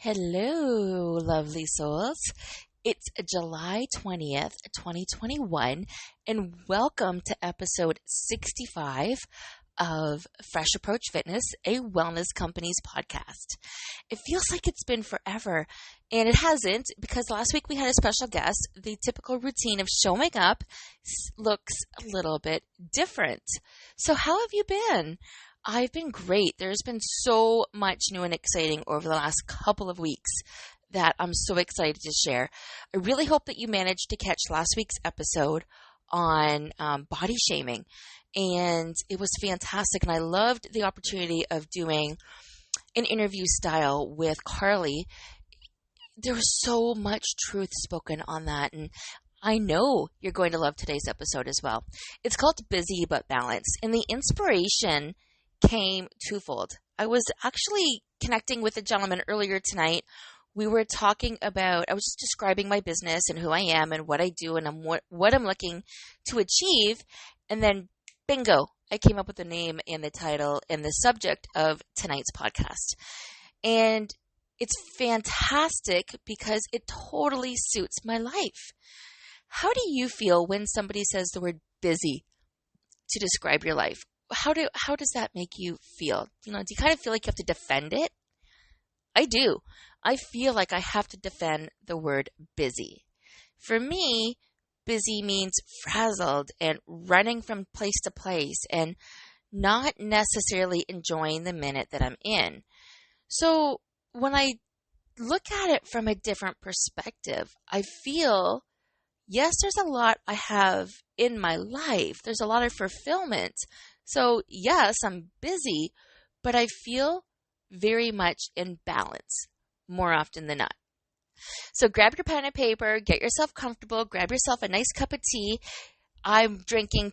Hello, lovely souls. It's July 20th, 2021, and welcome to episode 65 of Fresh Approach Fitness, a wellness company's podcast. It feels like it's been forever, and it hasn't, because last week we had a special guest. The typical routine of showing up looks a little bit different. So how have you been? I've been great. There's been so much new and exciting over the last couple of weeks that I'm so excited to share. I really hope that you managed to catch last week's episode on body shaming. And it was fantastic. And I loved the opportunity of doing an interview style with Carly. There was so much truth spoken on that. And I know you're going to love today's episode as well. It's called Busy But Balanced. And the inspiration came twofold. I was actually connecting with a gentleman earlier tonight. We were talking about, I was just describing my business and who I am and what I do and what I'm looking to achieve. And then bingo, I came up with the name and the title and the subject of tonight's podcast. And it's fantastic because it totally suits my life. How do you feel when somebody says the word busy to describe your life? How does that make you feel? Do you kind of feel like you have to defend it? I do. I feel like I have to defend the word busy. For me, busy means frazzled and running from place to place and not necessarily enjoying the minute that I'm in. So when I look at it from a different perspective, I feel, yes, there's a lot I have in my life. There's a lot of fulfillment. So yes, I'm busy, but I feel very much in balance more often than not. So grab your pen and paper, get yourself comfortable, grab yourself a nice cup of tea. I am drinking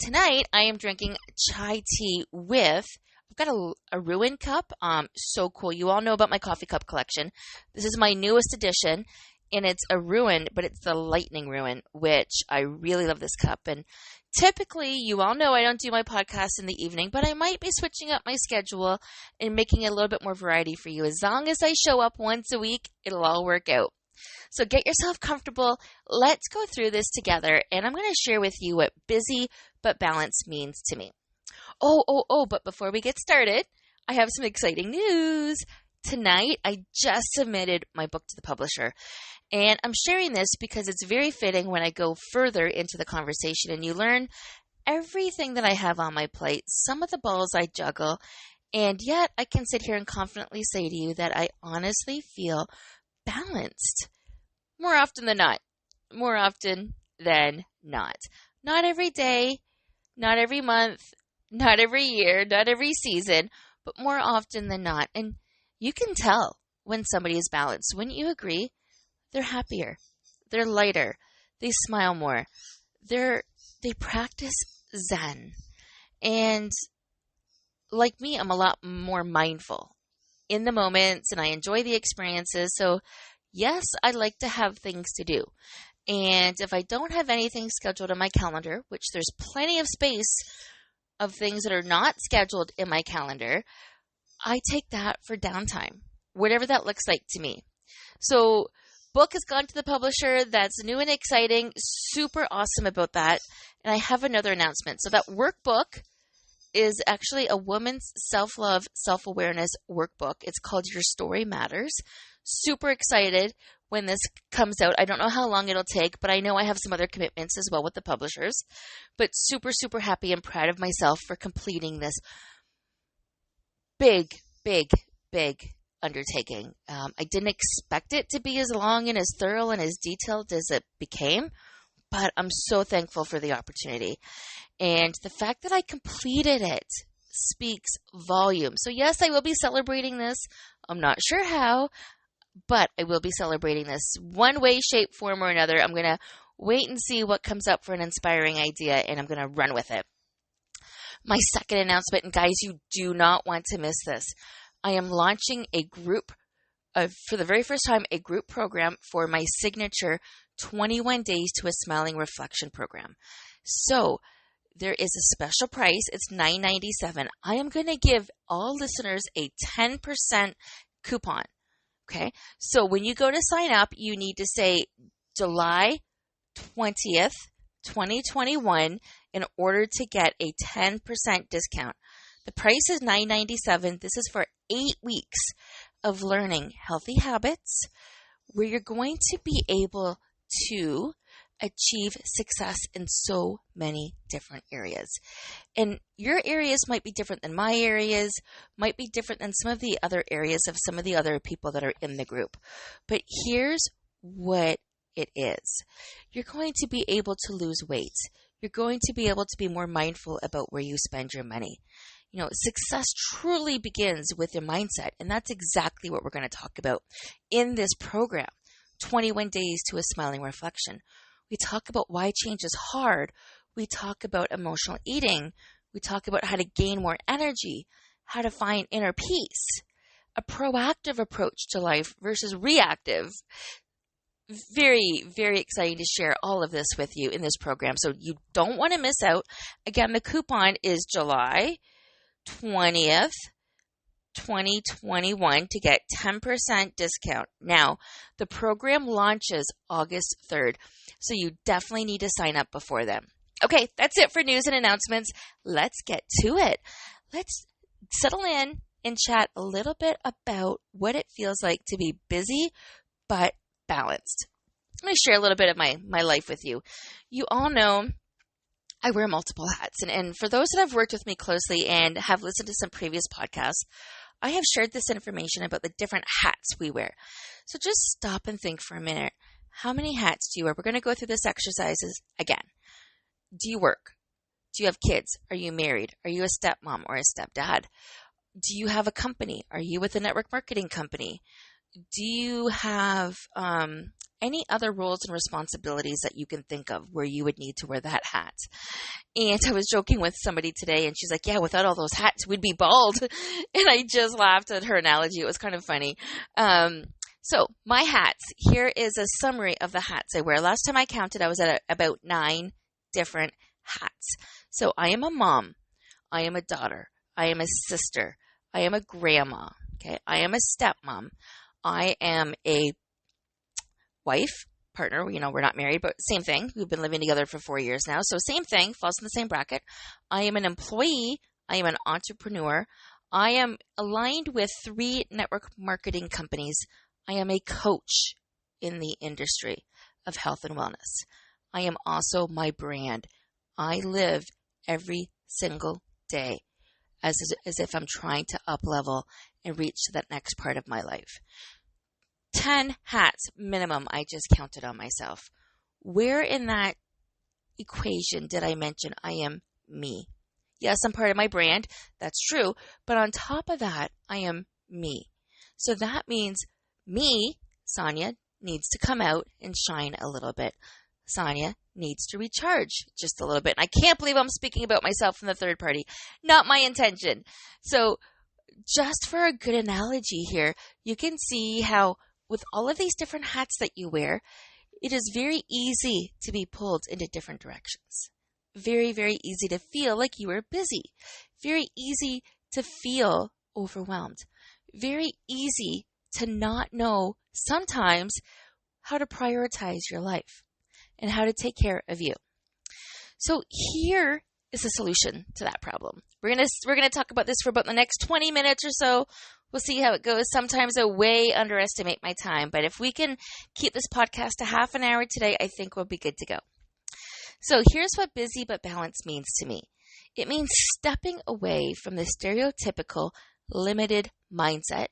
chai tea with, I've got a Ruin cup. So cool. You all know about my coffee cup collection. This is my newest edition. And it's a Ruin, but it's the Lightning Ruin, which I really love this cup. And typically, you all know I don't do my podcast in the evening, but I might be switching up my schedule and making it a little bit more variety for you. As long as I show up once a week, it'll all work out. So get yourself comfortable. Let's go through this together. And I'm going to share with you what busy but balanced means to me. But before we get started, I have some exciting news. Tonight, I just submitted my book to the publisher, and I'm sharing this because it's very fitting when I go further into the conversation and you learn everything that I have on my plate, some of the balls I juggle, and yet I can sit here and confidently say to you that I honestly feel balanced more often than not. More often than not. Not every day, not every month, not every year, not every season, but more often than not. And you can tell when somebody is balanced. Wouldn't you agree? They're happier. They're lighter. They smile more. They practice Zen. And like me, I'm a lot more mindful in the moments and I enjoy the experiences. So yes, I like to have things to do. And if I don't have anything scheduled in my calendar, which there's plenty of space of things that are not scheduled in my calendar, I take that for downtime, whatever that looks like to me. So book has gone to the publisher. That's new and exciting. Super awesome about that. And I have another announcement. So that workbook is actually a woman's self-love, self-awareness workbook. It's called Your Story Matters. Super excited when this comes out. I don't know how long it'll take, but I know I have some other commitments as well with the publishers. But super, super happy and proud of myself for completing this big undertaking. I didn't expect it to be as long and as thorough and as detailed as it became, but I'm so thankful for the opportunity. And the fact that I completed it speaks volume. So yes, I will be celebrating this. I'm not sure how, but I will be celebrating this one way, shape, form, or another. I'm going to wait and see what comes up for an inspiring idea, and I'm going to run with it. My second announcement, and guys, you do not want to miss this. I am launching a group, for the very first time, a group program for my signature 21 Days to a Smiling Reflection program. So there is a special price. It's $9.97. I am going to give all listeners a 10% coupon Okay. So when you go to sign up, you need to say July 20th, 2021 in order to get a 10% discount. The price is $9.97. This is for 8 weeks of learning healthy habits where you're going to be able to achieve success in so many different areas. And your areas might be different than my areas, might be different than some of the other areas of some of the other people that are in the group. But here's what it is. You're going to be able to lose weight. You're going to be able to be more mindful about where you spend your money. You know, success truly begins with your mindset, and that's exactly what we're going to talk about in this program, 21 Days to a Smiling Reflection. We talk about why change is hard. We talk about emotional eating. We talk about how to gain more energy, how to find inner peace, a proactive approach to life versus reactive. Very, very exciting to share all of this with you in this program. So you don't want to miss out. Again, the coupon is July 20th, 2021 to get 10% discount. Now, the program launches August 3rd, so you definitely need to sign up before then. Okay, that's it for news and announcements. Let's get to it. Let's settle in and chat a little bit about what it feels like to be busy but balanced. I'm going to share a little bit of my life with you. You all know I wear multiple hats. And for those that have worked with me closely and have listened to some previous podcasts, I have shared this information about the different hats we wear. So just stop and think for a minute. How many hats do you wear? We're going to go through this exercises again. Do you work? Do you have kids? Are you married? Are you a stepmom or a stepdad? Do you have a company? Are you with a network marketing company? Do you have any other roles and responsibilities that you can think of where you would need to wear that hat? And I was joking with somebody today, and she's like, yeah, without all those hats, we'd be bald. And I just laughed at her analogy. It was kind of funny. So my hats, here is a summary of the hats I wear. Last time I counted, I was at about 9 different hats. So I am a mom. I am a daughter. I am a sister. I am a grandma. Okay. I am a stepmom. I am a wife, partner. You know, we're not married, but same thing. We've been living together for 4 years now. So same thing, falls in the same bracket. I am an employee. I am an entrepreneur. I am aligned with 3 network marketing companies. I am a coach in the industry of health and wellness. I am also my brand. I live every single day as if I'm trying to up level and reach to that next part of my life. 10 hats minimum I just counted on myself. Where in that equation did I mention I am me? Yes, I'm part of my brand. That's true. But on top of that, I am me. So that means me, Sonia, needs to come out and shine a little bit. Sonia needs to recharge just a little bit. And I can't believe I'm speaking about myself in the third party. Not my intention. So just for a good analogy here, you can see how with all of these different hats that you wear, it is very easy to be pulled into different directions. Very, very easy to feel like you are busy. Very easy to feel overwhelmed. Very easy to not know sometimes how to prioritize your life and how to take care of you. So here is the solution to that problem. We're gonna talk about this for about the next 20 minutes or so. We'll see how it goes. Sometimes I way underestimate my time, but if we can keep this podcast to half an hour today, I think we'll be good to go. So here's what busy but balanced means to me. It means stepping away from the stereotypical limited mindset,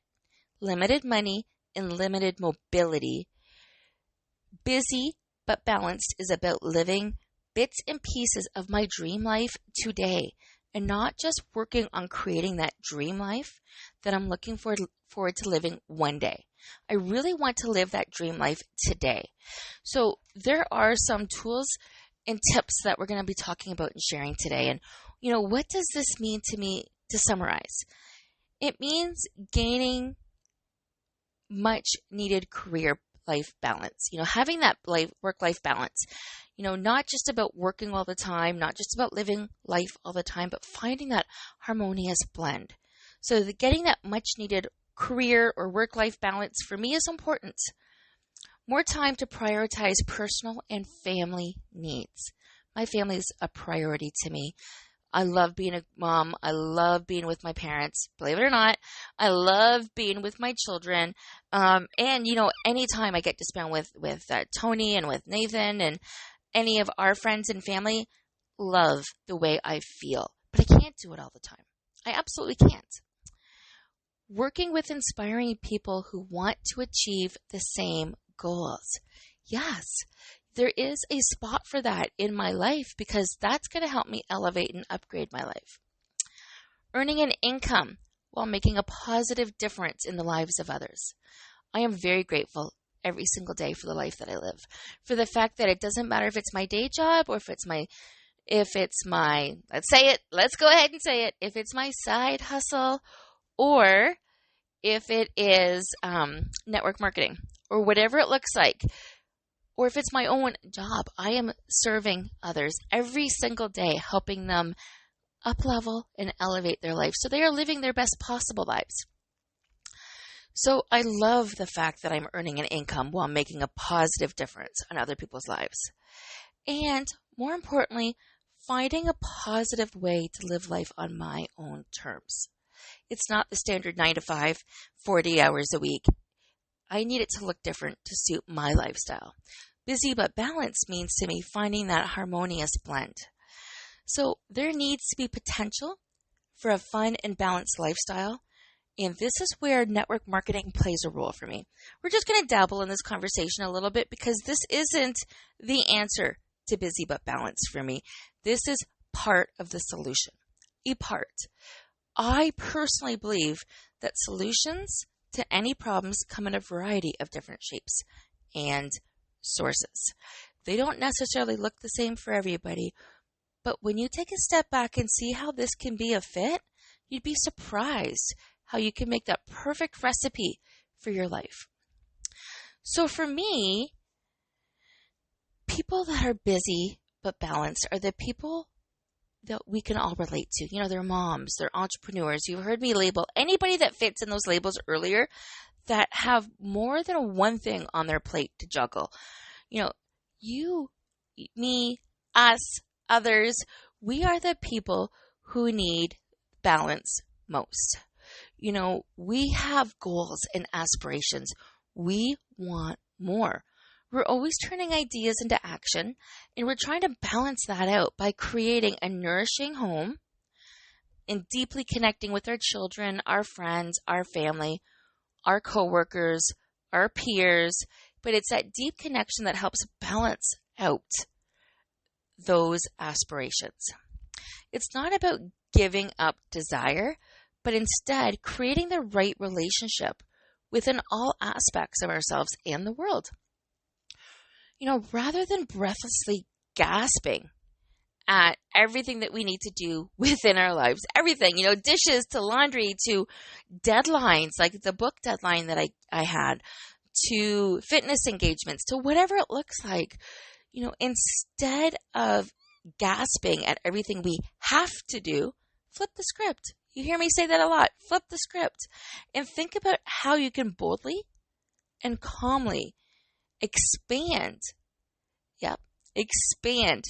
limited money, and limited mobility. Busy but balanced is about living bits and pieces of my dream life today and not just working on creating that dream life that I'm looking forward to living one day. I really want to live that dream life today. So there are some tools and tips that we're going to be talking about and sharing today. And, you know, what does this mean to me to summarize? It means gaining much needed career life balance, you know, having that work-life balance, you know, not just about working all the time, not just about living life all the time, but finding that harmonious blend. So getting that much needed career or work-life balance for me is important. More time to prioritize personal and family needs. My family is a priority to me. I love being a mom. I love being with my parents. Believe it or not, I love being with my children. And, anytime I get to spend with Tony and with Nathan and any of our friends and family, love the way I feel. But I can't do it all the time. I absolutely can't. Working with inspiring people who want to achieve the same goals. Yes, there is a spot for that in my life because that's going to help me elevate and upgrade my life. Earning an income while making a positive difference in the lives of others. I am very grateful every single day for the life that I live. For the fact that it doesn't matter if it's my day job or if it's my, let's go ahead and say it, if it's my side hustle or if it is network marketing or whatever it looks like. Or if it's my own job, I am serving others every single day, helping them up-level and elevate their life so they are living their best possible lives. So I love the fact that I'm earning an income while making a positive difference on other people's lives. And more importantly, finding a positive way to live life on my own terms. It's not the standard 9 to 5, 40 hours a week. I need it to look different to suit my lifestyle. Busy but balanced means to me finding that harmonious blend. So there needs to be potential for a fun and balanced lifestyle. And this is where network marketing plays a role for me. We're just going to dabble in this conversation a little bit because this isn't the answer to busy but balanced for me. This is part of the solution, a part. I personally believe that solutions to any problems come in a variety of different shapes and sources. They don't necessarily look the same for everybody, but when you take a step back and see how this can be a fit, you'd be surprised how you can make that perfect recipe for your life. So for me, people that are busy but balanced are the people that we can all relate to. They're moms, they're entrepreneurs. You've heard me label anybody that fits in those labels earlier that have more than one thing on their plate to juggle. You, me, us, others, we are the people who need balance most. We have goals and aspirations. We want more. We're always turning ideas into action, and we're trying to balance that out by creating a nourishing home and deeply connecting with our children, our friends, our family, our coworkers, our peers. But it's that deep connection that helps balance out those aspirations. It's not about giving up desire, but instead creating the right relationship within all aspects of ourselves and the world. Rather than breathlessly gasping at everything that we need to do within our lives, everything, dishes to laundry to deadlines, like the book deadline that I had, to fitness engagements, to whatever it looks like, instead of gasping at everything we have to do, flip the script. You hear me say that a lot. Flip the script and think about how you can boldly and calmly expand. Expand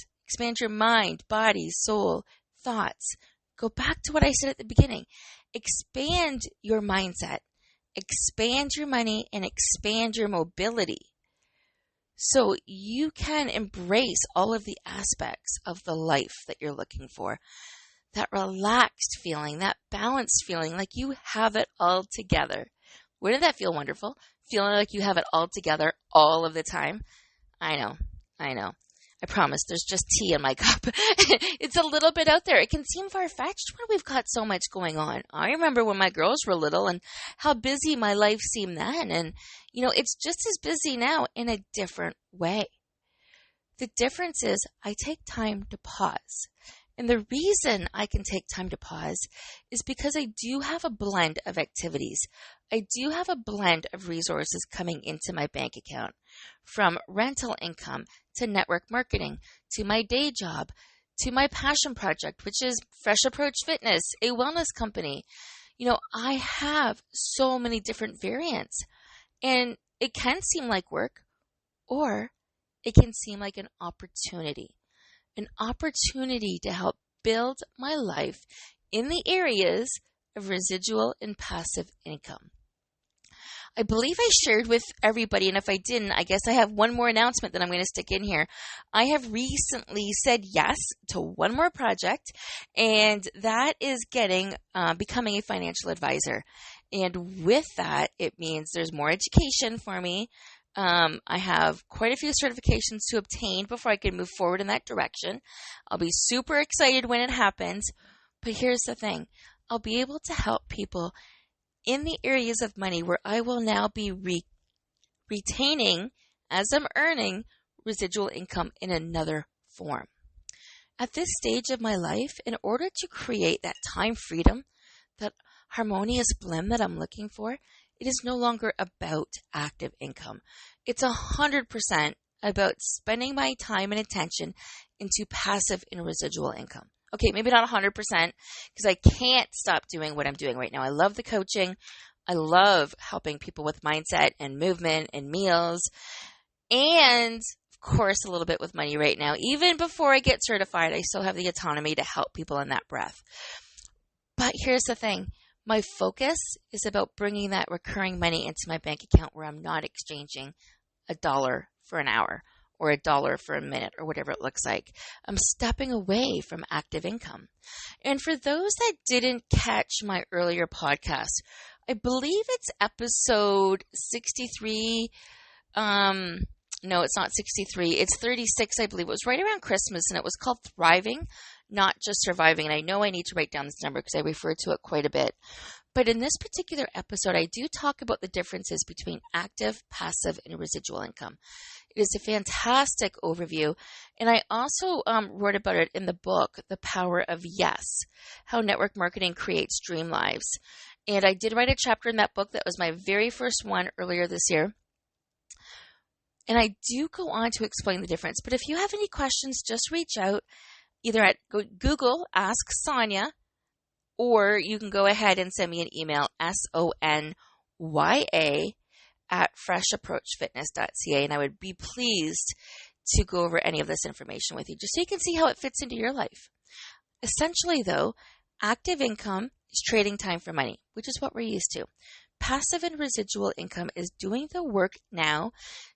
your mind, body, soul, thoughts. Go back to what I said at the beginning. Expand your mindset, expand your money, and expand your mobility so you can embrace all of the aspects of the life that you're looking for. That relaxed feeling, that balanced feeling, like you have it all together. Wouldn't that feel wonderful? Feeling like you have it all together all of the time? I know. I promise there's just tea in my cup. It's a little bit out there. It can seem far-fetched when we've got so much going on. I remember when my girls were little and how busy my life seemed then. And, it's just as busy now in a different way. The difference is I take time to pause. And the reason I can take time to pause is because I do have a blend of activities. I do have a blend of resources coming into my bank account, from rental income to network marketing, to my day job, to my passion project, which is Fresh Approach Fitness, a wellness company. I have so many different variants, and it can seem like work, or it can seem like an opportunity to help build my life in the areas of residual and passive income. I believe I shared with everybody, and if I didn't, I guess I have one more announcement that I'm going to stick in here. I have recently said yes to one more project, and that is becoming a financial advisor. And with that, it means there's more education for me. I have quite a few certifications to obtain before I can move forward in that direction. I'll be super excited when it happens, but here's the thing. I'll be able to help people in the areas of money where I will now be retaining, as I'm earning, residual income in another form. At this stage of my life, in order to create that time freedom, that harmonious blend that I'm looking for, it is no longer about active income. It's 100% about spending my time and attention into passive and residual income. Okay, maybe not 100% because I can't stop doing what I'm doing right now. I love the coaching. I love helping people with mindset and movement and meals. And of course, a little bit with money right now. Even before I get certified, I still have the autonomy to help people in that breath. But here's the thing. My focus is about bringing that recurring money into my bank account where I'm not exchanging $1 for an hour or $1 for a minute or whatever it looks like. I'm stepping away from active income. And for those that didn't catch my earlier podcast, I believe it's episode 63. No, it's not 63. It's 36, I believe. It was right around Christmas, and it was called Thriving, Not Just Surviving. And I know I need to write down this number because I refer to it quite a bit. But in this particular episode, I do talk about the differences between active, passive, and residual income. It is a fantastic overview. And I also wrote about it in the book, The Power of Yes, How Network Marketing Creates Dream Lives. And I did write a chapter in that book. That was my very first one earlier this year. And I do go on to explain the difference. But if you have any questions, just reach out either at Google, Ask Sonia, or you can go ahead and send me an email, sonya@freshapproachfitness.ca, and I would be pleased to go over any of this information with you, just so you can see how it fits into your life. Essentially, though, active income is trading time for money, which is what we're used to. Passive and residual income is doing the work now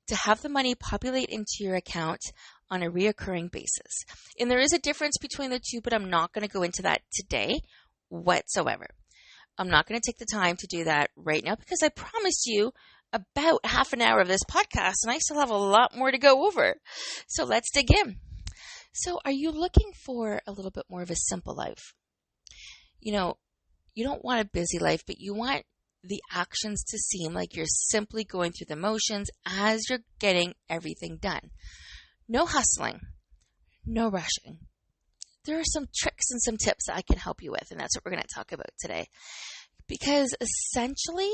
to have the money populate into your account on a reoccurring basis. And there is a difference between the two, but I'm not going to go into that today whatsoever. I'm not going to take the time to do that right now because I promised you about half an hour of this podcast and I still have a lot more to go over. So let's dig in. So are you looking for a little bit more of a simple life? You don't want a busy life, but you want the actions to seem like you're simply going through the motions as you're getting everything done. No hustling, no rushing. There are some tricks and some tips that I can help you with, and that's what we're going to talk about today. Because essentially,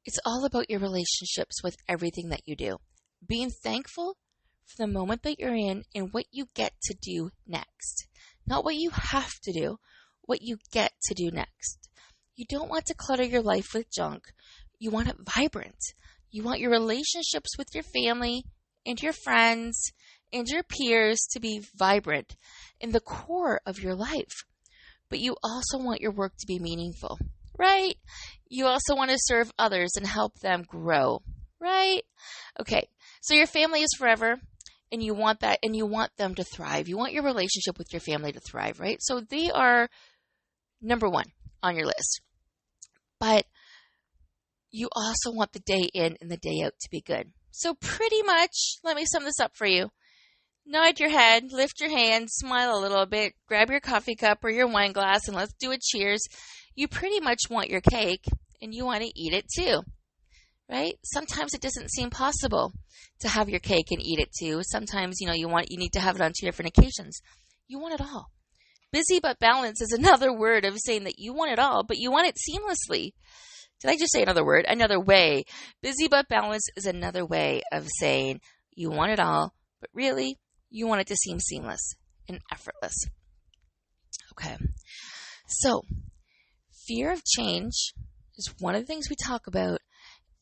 it's all about your relationships with everything that you do. Being thankful for the moment that you're in and what you get to do next. Not what you have to do, what you get to do next. You don't want to clutter your life with junk. You want it vibrant. You want your relationships with your family and your friends and your peers to be vibrant in the core of your life. But you also want your work to be meaningful, right? You also want to serve others and help them grow, right? Okay, so your family is forever, and you want that, and you want them to thrive. You want your relationship with your family to thrive, right? So they are number one on your list. But you also want the day in and the day out to be good. So pretty much, let me sum this up for you. Nod your head, lift your hand, smile a little bit, grab your coffee cup or your wine glass, and let's do a cheers. You pretty much want your cake, and you want to eat it too, right? Sometimes it doesn't seem possible to have your cake and eat it too. Sometimes, you need to have it on two different occasions. You want it all. Busy but balanced is another word of saying that you want it all, but you want it seamlessly. Did I just say another word? Another way. Busy but balanced is another way of saying you want it all, but really, you want it to seem seamless and effortless. Okay. So, fear of change is one of the things we talk about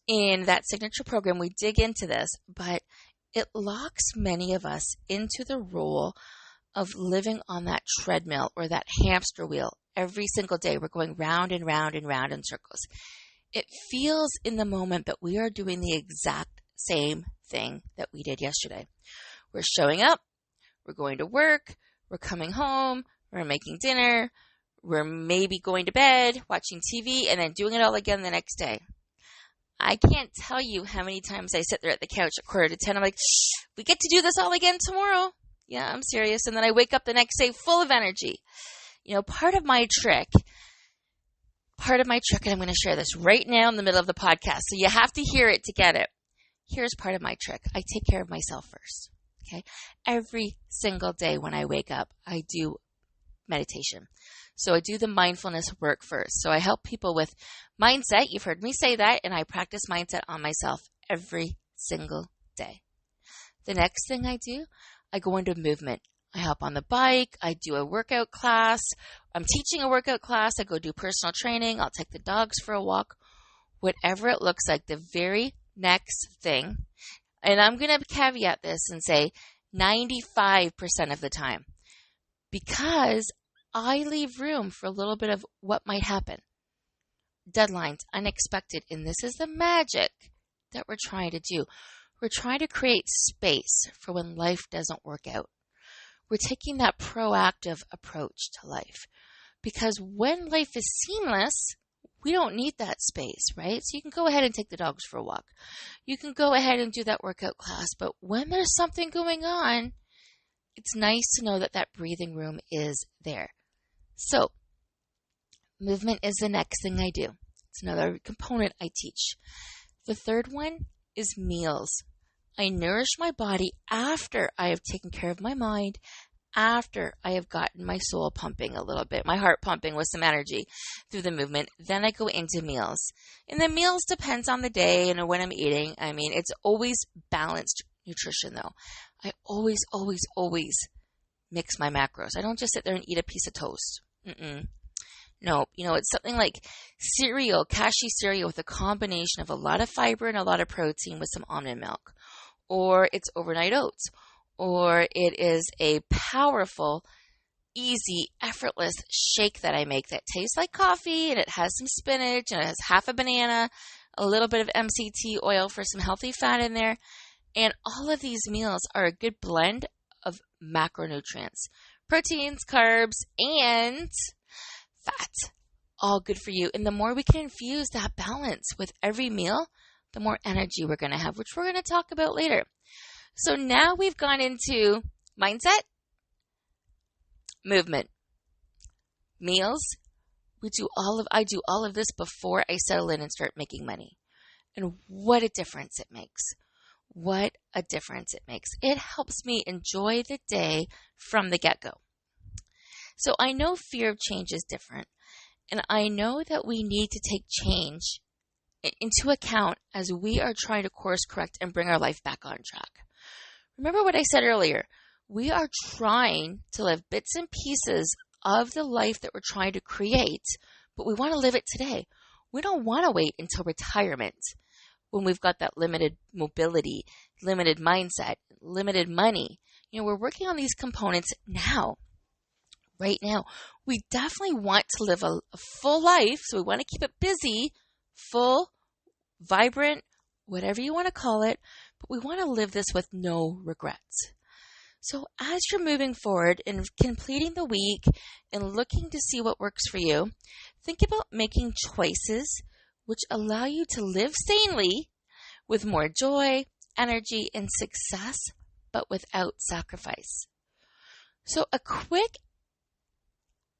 in that signature program. We dig into this, but it locks many of us into the role of living on that treadmill or that hamster wheel. Every single day, we're going round and round and round in circles. It feels in the moment that we are doing the exact same thing that we did yesterday. We're showing up, we're going to work, we're coming home, we're making dinner, we're maybe going to bed, watching TV, and then doing it all again the next day. I can't tell you how many times I sit there at the couch at 9:45. I'm like, we get to do this all again tomorrow. Yeah, I'm serious. And then I wake up the next day full of energy. Part of my trick, and I'm going to share this right now in the middle of the podcast, so you have to hear it to get it. Here's part of my trick. I take care of myself first. Okay? Every single day when I wake up, I do meditation. So I do the mindfulness work first. So I help people with mindset. You've heard me say that, and I practice mindset on myself every single day. The next thing I do, I go into movement. I hop on the bike. I do a workout class. I'm teaching a workout class. I go do personal training. I'll take the dogs for a walk. Whatever it looks like, the very next thing, and I'm going to caveat this and say 95% of the time, because I leave room for a little bit of what might happen. Deadlines, unexpected, and this is the magic that we're trying to do. We're trying to create space for when life doesn't work out. We're taking that proactive approach to life, because when life is seamless, we don't need that space, right? So you can go ahead and take the dogs for a walk. You can go ahead and do that workout class, but when there's something going on, it's nice to know that that breathing room is there. So, movement is the next thing I do. It's another component I teach. The third one is meals. I nourish my body after I have taken care of my mind, after I have gotten my soul pumping a little bit, my heart pumping with some energy through the movement. Then I go into meals. And the meals depends on the day and when I'm eating. I mean, it's always balanced nutrition though. I always mix my macros. I don't just sit there and eat a piece of toast. No, it's something like cereal, cashew cereal with a combination of a lot of fiber and a lot of protein with some almond milk. Or it's overnight oats. Or it is a powerful, easy, effortless shake that I make that tastes like coffee, and it has some spinach, and it has half a banana, a little bit of MCT oil for some healthy fat in there. And all of these meals are a good blend of macronutrients, proteins, carbs, and fat. All good for you. And the more we can infuse that balance with every meal, the more energy we're going to have, which we're going to talk about later. So now we've gone into mindset, movement, meals. I do all of this before I settle in and start making money. And what a difference it makes. What a difference it makes. It helps me enjoy the day from the get-go. So I know fear of change is different. And I know that we need to take change into account as we are trying to course correct and bring our life back on track. Remember what I said earlier. We are trying to live bits and pieces of the life that we're trying to create, but we want to live it today. We don't want to wait until retirement when we've got that limited mobility, limited mindset, limited money. We're working on these components now, right now. We definitely want to live a full life, so we want to keep it busy, full, vibrant, whatever you want to call it, but we want to live this with no regrets. So as you're moving forward and completing the week and looking to see what works for you, think about making choices which allow you to live sanely with more joy, energy, and success, but without sacrifice. So a quick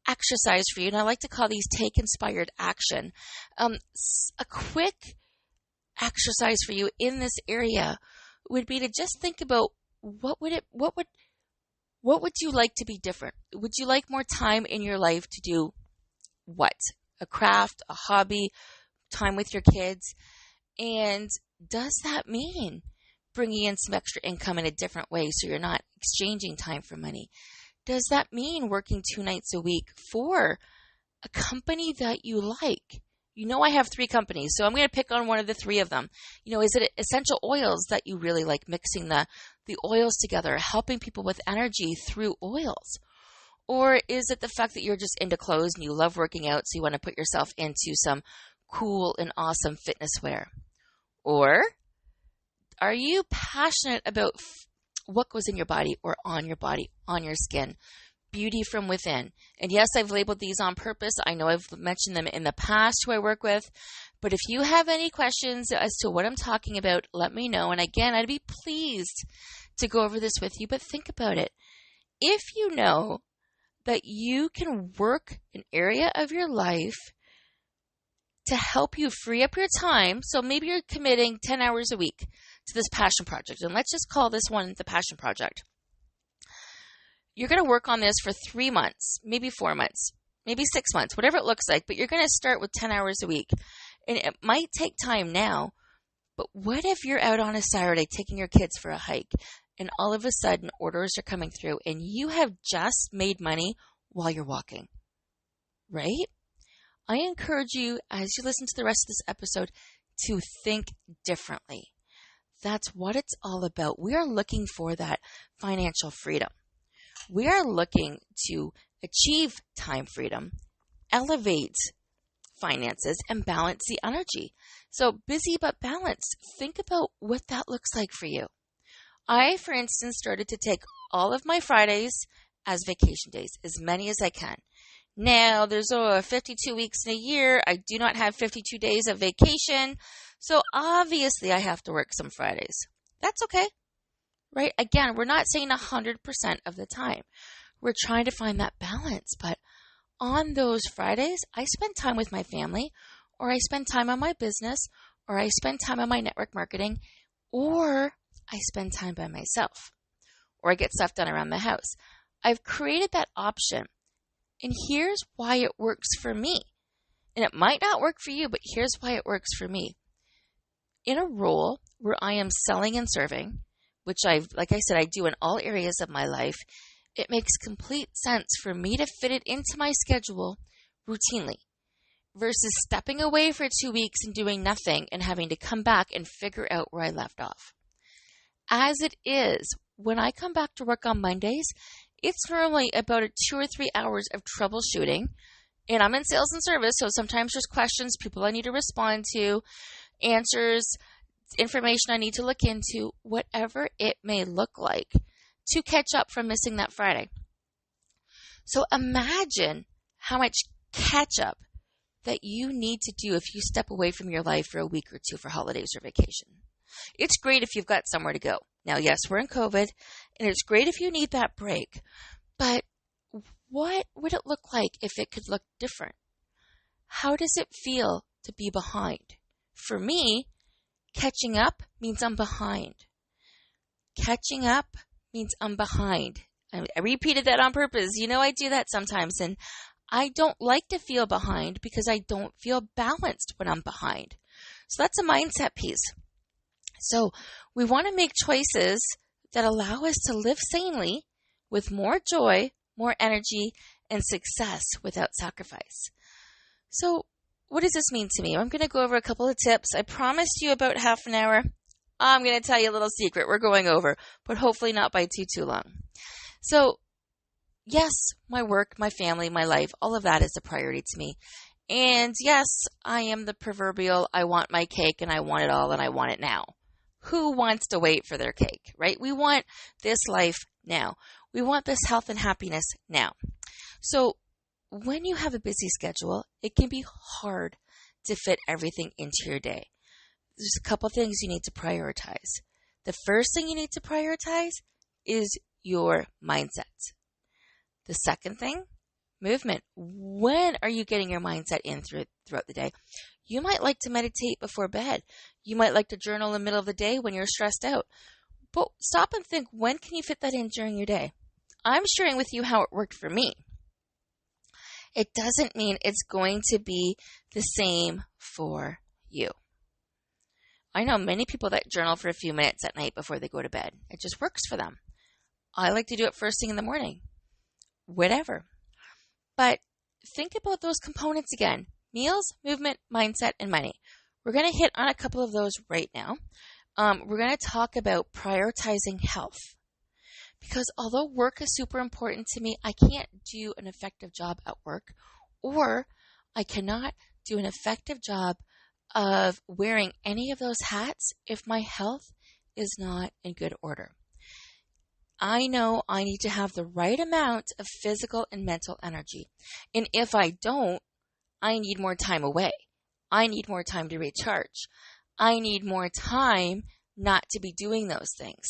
exercise for you, and I like to call these take inspired action. A quick exercise for you in this area would be to just think about what would you like to be different? Would you like more time in your life to do what? A craft, a hobby, time with your kids? And does that mean bringing in some extra income in a different way so you're not exchanging time for money? Does that mean working 2 nights a week for a company that you like. You know, I have 3 companies, so I'm going to pick on one of the 3 of them. You know, is it essential oils that you really like, mixing the oils together, helping people with energy through oils? Or is it the fact that you're just into clothes and you love working out, so you want to put yourself into some cool and awesome fitness wear? Or are you passionate about what goes in your body, on your skin? Beauty from within. And yes, I've labeled these on purpose. I know I've mentioned them in the past who I work with. But if you have any questions as to what I'm talking about, let me know. And again, I'd be pleased to go over this with you. But think about it. If you know that you can work an area of your life to help you free up your time, so maybe you're committing 10 hours a week to this passion project. And let's just call this one the passion project. You're going to work on this for 3 months, maybe 4 months, maybe 6 months, whatever it looks like, but you're going to start with 10 hours a week. And it might take time now, but what if you're out on a Saturday taking your kids for a hike and all of a sudden orders are coming through and you have just made money while you're walking, right? I encourage you, as you listen to the rest of this episode, to think differently. That's what it's all about. We are looking for that financial freedom. We are looking to achieve time freedom, elevate finances, and balance the energy. So busy but balanced. Think about what that looks like for you. I, for instance, started to take all of my Fridays as vacation days, as many as I can. Now, there's 52 weeks in a year. I do not have 52 days of vacation. So obviously I have to work some Fridays. That's okay. Right? Again, we're not saying 100% of the time. We're trying to find that balance. But on those Fridays, I spend time with my family, or I spend time on my business, or I spend time on my network marketing, or I spend time by myself, or I get stuff done around the house. I've created that option. And here's why it works for me. And it might not work for you, but here's why it works for me. In a role where I am selling and serving, which like I said, I do in all areas of my life, it makes complete sense for me to fit it into my schedule routinely versus stepping away for 2 weeks and doing nothing and having to come back and figure out where I left off. As it is, when I come back to work on Mondays, it's normally about 2 or 3 hours of troubleshooting. And I'm in sales and service, so sometimes there's questions, people I need to respond to, answers, information I need to look into, whatever it may look like, to catch up from missing that Friday. So imagine how much catch up that you need to do if you step away from your life for a week or 2 for holidays or vacation. It's great if you've got somewhere to go. Now, yes, we're in COVID, and it's great if you need that break, but what would it look like if it could look different? How does it feel to be behind? For me, catching up means I'm behind. Catching up means I'm behind. I repeated that on purpose. You know, I do that sometimes, and I don't like to feel behind because I don't feel balanced when I'm behind. So that's a mindset piece. So we want to make choices that allow us to live sanely with more joy, more energy, and success without sacrifice. So what does this mean to me? I'm going to go over a couple of tips. I promised you about half an hour. I'm going to tell you a little secret. We're going over, but hopefully not by too long. So yes, my work, my family, my life, all of that is a priority to me. And yes, I am the proverbial, I want my cake and I want it all and I want it now. Who wants to wait for their cake, right? We want this life now. We want this health and happiness now. So when you have a busy schedule, it can be hard to fit everything into your day. There's a couple things you need to prioritize. The first thing you need to prioritize is your mindset. The second thing, movement. When are you getting your mindset in throughout the day? You might like to meditate before bed. You might like to journal in the middle of the day when you're stressed out. But stop and think, when can you fit that in during your day? I'm sharing with you how it worked for me. It doesn't mean it's going to be the same for you. I know many people that journal for a few minutes at night before they go to bed. It just works for them. I like to do it first thing in the morning. Whatever. But think about those components again. Meals, movement, mindset, and money. We're going to hit on a couple of those right now. We're going to talk about prioritizing health. Because although work is super important to me, I can't do an effective job at work, or I cannot do an effective job of wearing any of those hats if my health is not in good order. I know I need to have the right amount of physical and mental energy. And if I don't, I need more time away. I need more time to recharge. I need more time not to be doing those things.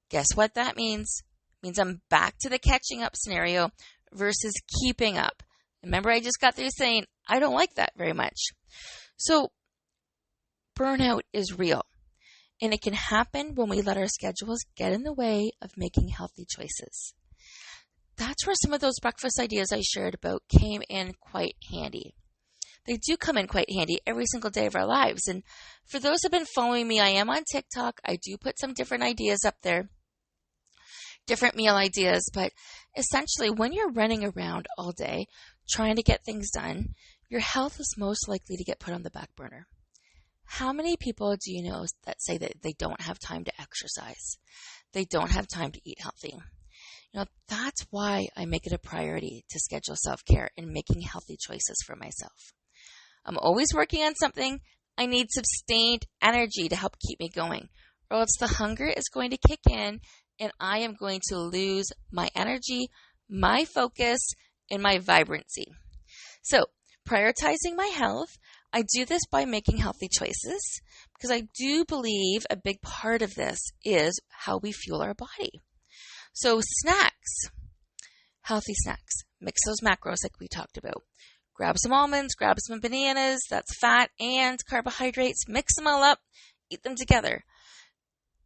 Guess what that means? It means I'm back to the catching up scenario versus keeping up. Remember, I just got through saying I don't like that very much. So burnout is real. And it can happen when we let our schedules get in the way of making healthy choices. That's where some of those breakfast ideas I shared about came in quite handy. They do come in quite handy every single day of our lives. And for those who have been following me, I am on TikTok. I do put some different ideas up there, different meal ideas. But essentially, when you're running around all day trying to get things done, your health is most likely to get put on the back burner. How many people do you know that say that they don't have time to exercise? They don't have time to eat healthy. That's why I make it a priority to schedule self-care and making healthy choices for myself. I'm always working on something. I need sustained energy to help keep me going, or else the hunger is going to kick in and I am going to lose my energy, my focus, and my vibrancy. So, prioritizing my health, I do this by making healthy choices because I do believe a big part of this is how we fuel our body. So snacks, healthy snacks, mix those macros like we talked about. Grab some almonds, grab some bananas, that's fat and carbohydrates, mix them all up, eat them together.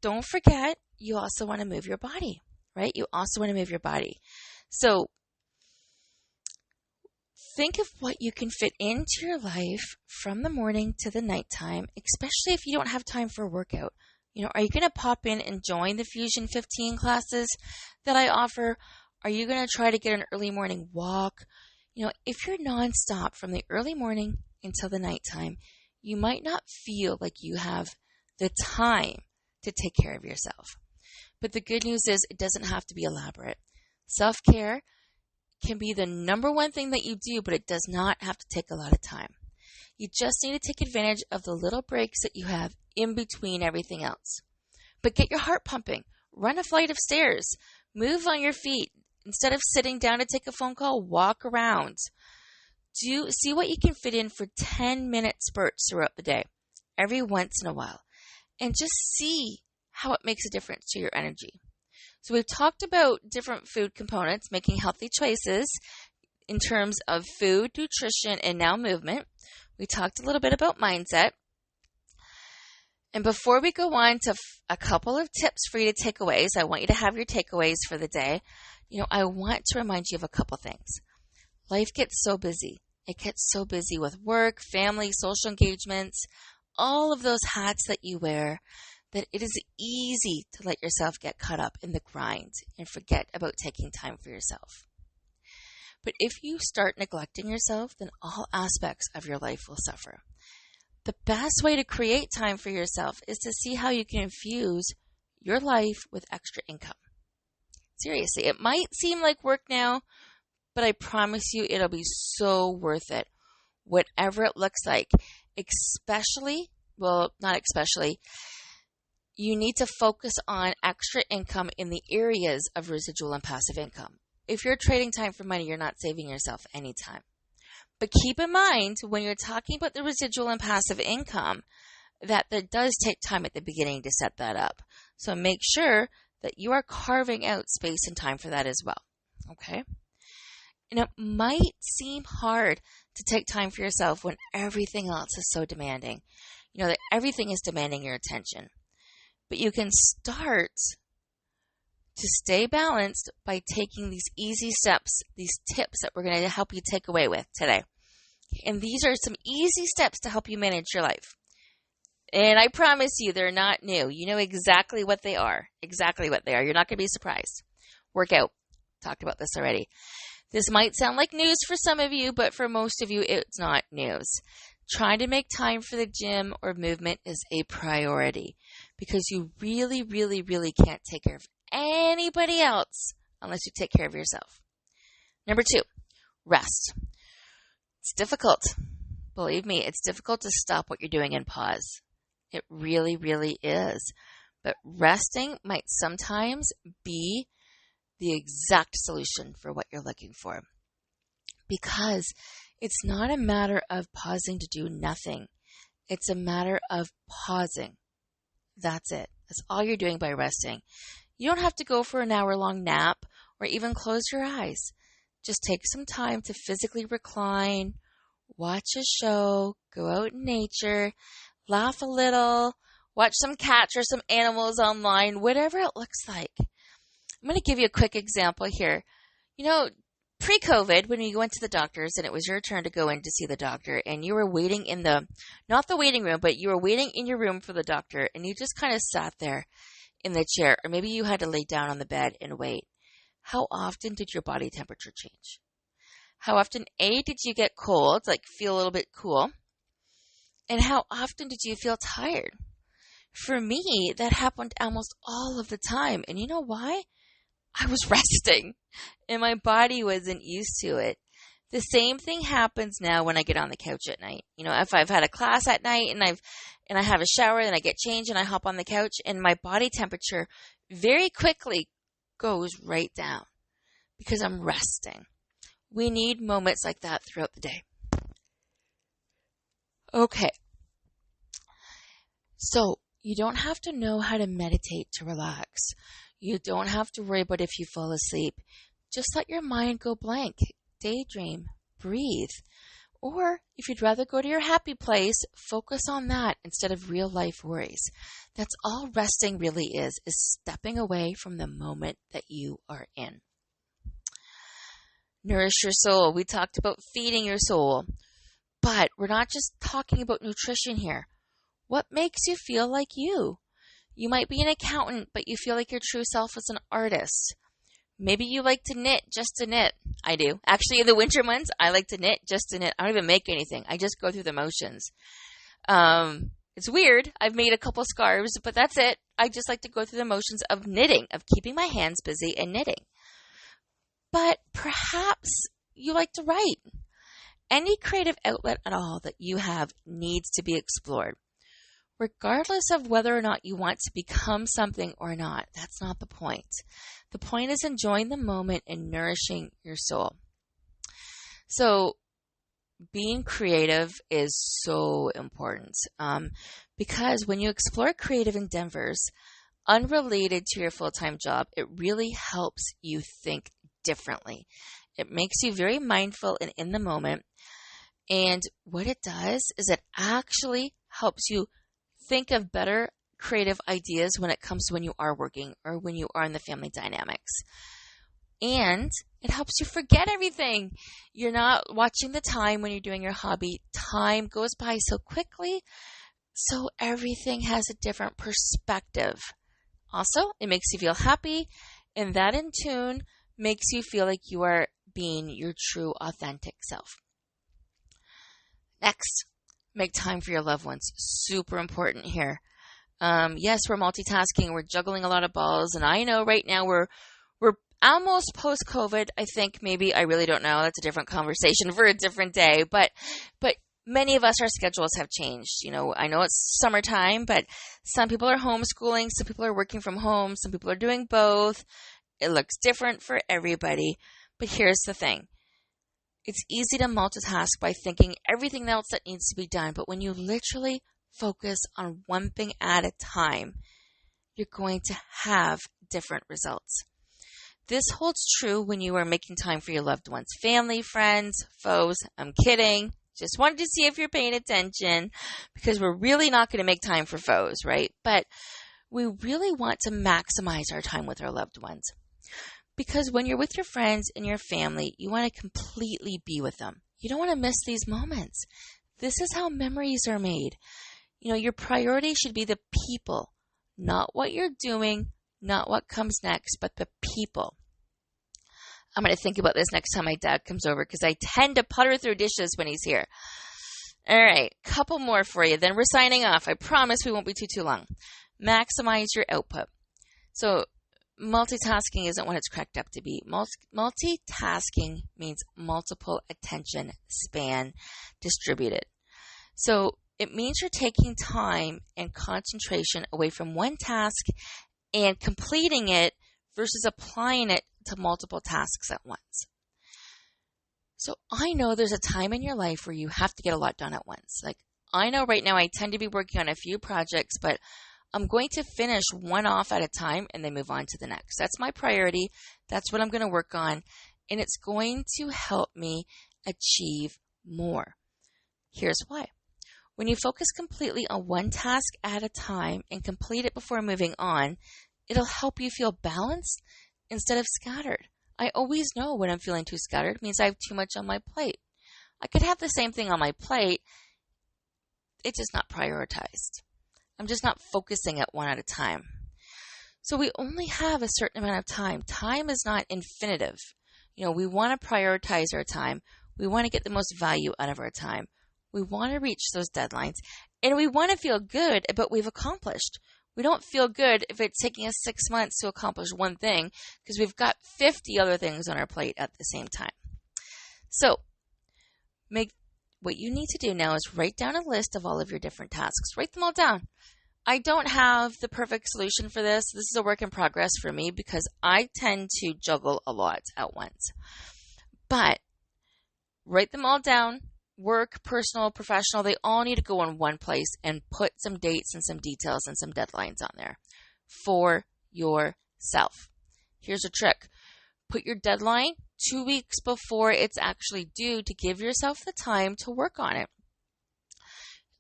Don't forget, you also want to move your body, right? You also want to move your body. So think of what you can fit into your life from the morning to the nighttime, especially if you don't have time for a workout. Are you going to pop in and join the Fusion 15 classes that I offer? Are you going to try to get an early morning walk? If you're nonstop from the early morning until the nighttime, you might not feel like you have the time to take care of yourself. But the good news is it doesn't have to be elaborate. Self-care can be the number one thing that you do, but it does not have to take a lot of time. You just need to take advantage of the little breaks that you have in between everything else. But get your heart pumping. Run a flight of stairs. Move on your feet. Instead of sitting down to take a phone call, walk around. See what you can fit in for 10-minute spurts throughout the day, every once in a while. And just see how it makes a difference to your energy. So we've talked about different food components, making healthy choices in terms of food, nutrition, and now movement. We talked a little bit about mindset. And before we go on to a couple of tips for you to take away, I want you to have your takeaways for the day. I want to remind you of a couple things. Life gets so busy. It gets so busy with work, family, social engagements, all of those hats that you wear, that it is easy to let yourself get caught up in the grind and forget about taking time for yourself. But if you start neglecting yourself, then all aspects of your life will suffer. The best way to create time for yourself is to see how you can infuse your life with extra income. Seriously, it might seem like work now, but I promise you it'll be so worth it, whatever it looks like. You need to focus on extra income in the areas of residual and passive income. If you're trading time for money, you're not saving yourself any time. But keep in mind, when you're talking about the residual and passive income, that there does take time at the beginning to set that up. So make sure that you are carving out space and time for that as well. Okay? And it might seem hard to take time for yourself when everything else is so demanding. That everything is demanding your attention. But you can start to stay balanced by taking these easy steps, these tips that we're going to help you take away with today. And these are some easy steps to help you manage your life. And I promise you, they're not new. You know exactly what they are. Exactly what they are. You're not going to be surprised. Workout. Talked about this already. This might sound like news for some of you, but for most of you, it's not news. Trying to make time for the gym or movement is a priority because you really, really, really can't take care of anybody else unless you take care of yourself. Number 2, rest. It's difficult. Believe me, it's difficult to stop what you're doing and pause. It really, really is. But resting might sometimes be the exact solution for what you're looking for. Because it's not a matter of pausing to do nothing. It's a matter of pausing. That's it. That's all you're doing by resting. You don't have to go for an hour-long nap or even close your eyes. Just take some time to physically recline, watch a show, go out in nature, laugh a little, watch some cats or some animals online, whatever it looks like. I'm going to give you a quick example here. Pre-COVID, when you went to the doctors and it was your turn to go in to see the doctor and you were waiting in not the waiting room, but you were waiting in your room for the doctor and you just kind of sat there in the chair, or maybe you had to lay down on the bed and wait. How often did your body temperature change? How often, A, did you get cold, like feel a little bit cool? And how often did you feel tired? For me, that happened almost all of the time. And you know why? I was resting and my body wasn't used to it. The same thing happens now when I get on the couch at night. If I've had a class at night and I have a shower and I get changed and I hop on the couch and my body temperature very quickly goes right down because I'm resting. We need moments like that throughout the day. Okay. So you don't have to know how to meditate to relax. You don't have to worry about if you fall asleep. Just let your mind go blank. Daydream. Breathe. Or if you'd rather go to your happy place, focus on that instead of real life worries. That's all resting really is stepping away from the moment that you are in. Nourish your soul. We talked about feeding your soul. But we're not just talking about nutrition here. What makes you feel like you? You might be an accountant, but you feel like your true self is an artist. Maybe you like to knit just to knit. I do. Actually, in the winter months, I like to knit just to knit. I don't even make anything. I just go through the motions. It's weird. I've made a couple scarves, but that's it. I just like to go through the motions of knitting, of keeping my hands busy and knitting. But perhaps you like to write. Any creative outlet at all that you have needs to be explored. Regardless of whether or not you want to become something or not, that's not the point. The point is enjoying the moment and nourishing your soul. So being creative is so important because when you explore creative endeavors unrelated to your full-time job, it really helps you think differently. It makes you very mindful and in the moment. And what it does is it actually helps you think of better creative ideas when it comes to when you are working or when you are in the family dynamics. And it helps you forget everything. You're not watching the time when you're doing your hobby. Time goes by so quickly, so everything has a different perspective. Also, it makes you feel happy, and that in tune makes you feel like you are being your true, authentic self. Next, make time for your loved ones. Super important here. Yes, we're multitasking. We're juggling a lot of balls. And I know right now we're almost post-COVID. I think maybe, I really don't know. That's a different conversation for a different day. But many of us, our schedules have changed. I know it's summertime, but some people are homeschooling. Some people are working from home. Some people are doing both. It looks different for everybody. But here's the thing. It's easy to multitask by thinking everything else that needs to be done. But when you literally focus on one thing at a time, you're going to have different results. This holds true when you are making time for your loved ones, family, friends, foes. I'm kidding. Just wanted to see if you're paying attention because we're really not going to make time for foes, right? But we really want to maximize our time with our loved ones. Because when you're with your friends and your family, you want to completely be with them. You don't want to miss these moments. This is how memories are made. Your priority should be the people, not what you're doing, not what comes next, but the people. I'm going to think about this next time my dad comes over because I tend to putter through dishes when he's here. All right, couple more for you. Then we're signing off. I promise we won't be too long. Maximize your output. So multitasking isn't what it's cracked up to be. Multitasking means multiple attention span distributed. So it means you're taking time and concentration away from one task and completing it versus applying it to multiple tasks at once. So I know there's a time in your life where you have to get a lot done at once. Like I know right now I tend to be working on a few projects, but I'm going to finish one off at a time and then move on to the next. That's my priority. That's what I'm going to work on. And it's going to help me achieve more. Here's why. When you focus completely on one task at a time and complete it before moving on, it'll help you feel balanced instead of scattered. I always know when I'm feeling too scattered. It means I have too much on my plate. I could have the same thing on my plate. It's just not prioritized. I'm just not focusing at one at a time. So we only have a certain amount of time. Time is not infinitive. We want to prioritize our time. We want to get the most value out of our time. We want to reach those deadlines. And we want to feel good about what we've accomplished. We don't feel good if it's taking us 6 months to accomplish one thing because we've got 50 other things on our plate at the same time. So what you need to do now is write down a list of all of your different tasks. Write them all down. I don't have the perfect solution for this. This is a work in progress for me because I tend to juggle a lot at once. But write them all down. Work, personal, professional, they all need to go in one place and put some dates and some details and some deadlines on there for yourself. Here's a trick. Put your deadline 2 weeks before it's actually due to give yourself the time to work on it.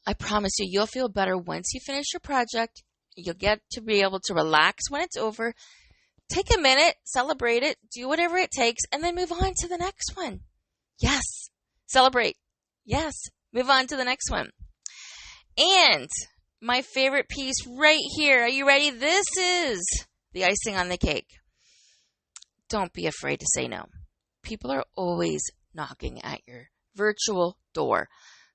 I promise you, you'll feel better once you finish your project. You'll get to be able to relax when it's over. Take a minute, celebrate it, do whatever it takes, and then move on to the next one. Yes, celebrate. Yes, move on to the next one. And my favorite piece right here. Are you ready? This is the icing on the cake. Don't be afraid to say no. People are always knocking at your virtual door.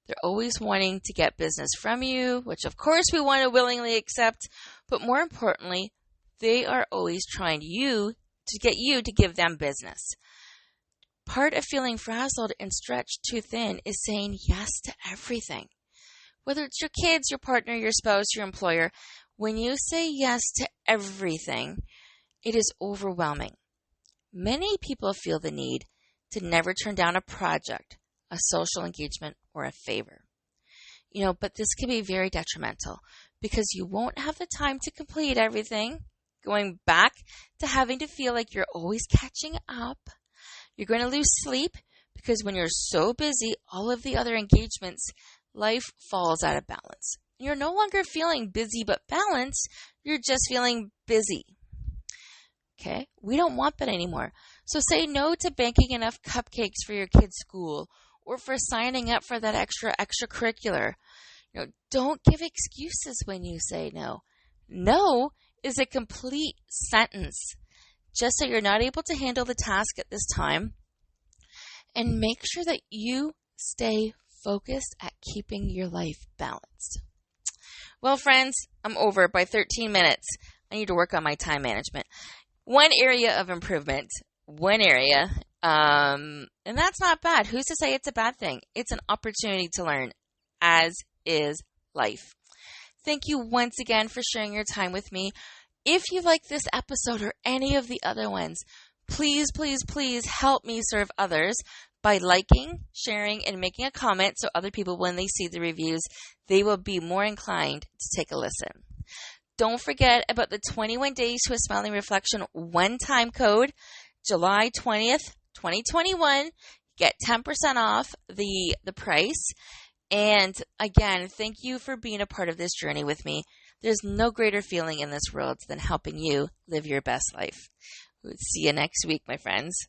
They're always wanting to get business from you, which of course we want to willingly accept. But more importantly, they are always trying to get you to give them business. Part of feeling frazzled and stretched too thin is saying yes to everything. Whether it's your kids, your partner, your spouse, your employer, when you say yes to everything, it is overwhelming. Many people feel the need to never turn down a project, a social engagement, or a favor. But this can be very detrimental because you won't have the time to complete everything, going back to having to feel like you're always catching up. You're going to lose sleep because when you're so busy, all of the other engagements, life falls out of balance. You're no longer feeling busy but balanced. You're just feeling busy. Okay? We don't want that anymore. So say no to banking enough cupcakes for your kid's school or for signing up for that extracurricular. Don't give excuses when you say no. No is a complete sentence. Just so you're not able to handle the task at this time, and make sure that you stay focused at keeping your life balanced. Well, friends, I'm over by 13 minutes. I need to work on my time management. One area of improvement, and that's not bad. Who's to say it's a bad thing? It's an opportunity to learn, as is life. Thank you once again for sharing your time with me. If you like this episode or any of the other ones, please, please, please help me serve others by liking, sharing, and making a comment so other people, when they see the reviews, they will be more inclined to take a listen. Don't forget about the 21 Days to a Smiling Reflection one-time code, July 20th, 2021. Get 10% off the price. And again, thank you for being a part of this journey with me. There's no greater feeling in this world than helping you live your best life. We'll see you next week, my friends.